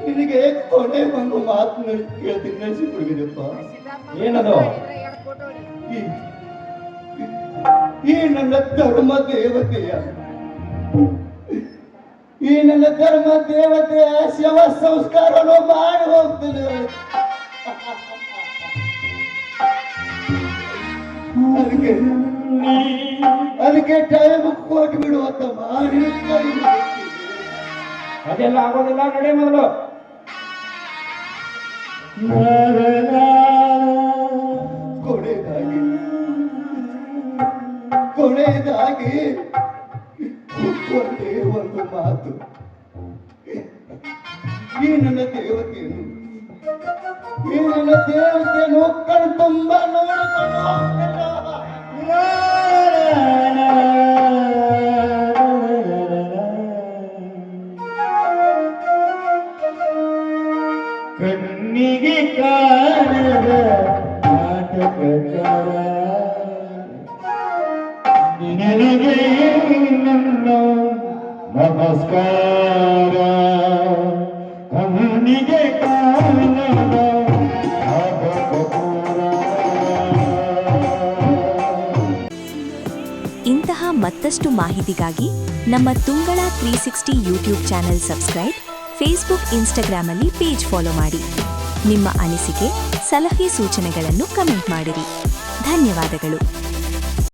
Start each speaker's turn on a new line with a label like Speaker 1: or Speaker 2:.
Speaker 1: ನಿನಗೆ ಕೊನೆ ಒಂದು ಮಾತು ಹೇಳ್ತೀನಿ, ನಡೆಸಿಕೊಡ್ಬೇಕಪ್ಪ.
Speaker 2: ಏನದು?
Speaker 1: ಈ ನನ್ನ ಧರ್ಮ ದೇವತೆಯ ಶವ ಸಂಸ್ಕಾರನು ಮಾಡಿ ಹೋಗ್ತೇನೆ. ಅದಕ್ಕೆ ಟೈಮ್ ಕೊಟ್ಟು ಬಿಡುವತ್ತಮ್ಮ.
Speaker 2: ಅದೆಲ್ಲ ಆಗೋದಿಲ್ಲ, ನಡೆ ಮೊದಲು.
Speaker 1: ಕೊನೆಯದಾಗಿ ಒಂದೇ ಒಂದು ಮಾತು. ಈ ನನ್ನ ದೇವತೆಯನ್ನು ಕಣ್ ತುಂಬ ನೋಡಿಕೊಂಡು ಕಣ್ಣಿಗೆ ಕಾಣದ ನಾಟಕಕಾರ ನಿನಗೆ ನನ್ನ ನಮಸ್ಕಾರ. ಕಣ್ಣಿಗೆ ಕಾಣದ
Speaker 3: ಇಂತಹ ಮತ್ತಷ್ಟು ಮಾಹಿತಿಗಾಗಿ ನಮ್ಮ Tungala 360 YouTube channel subscribe, Facebook, Instagram ಅಲ್ಲಿ ಪೇಜ್ ಫಾಲೋ ಮಾಡಿ. ನಿಮ್ಮ ಅನಿಸಿಕೆ, ಸಲಹೆ, ಸೂಚನೆಗಳನ್ನು ಕಮೆಂಟ್ ಮಾಡಿರಿ. ಧನ್ಯವಾದಗಳು.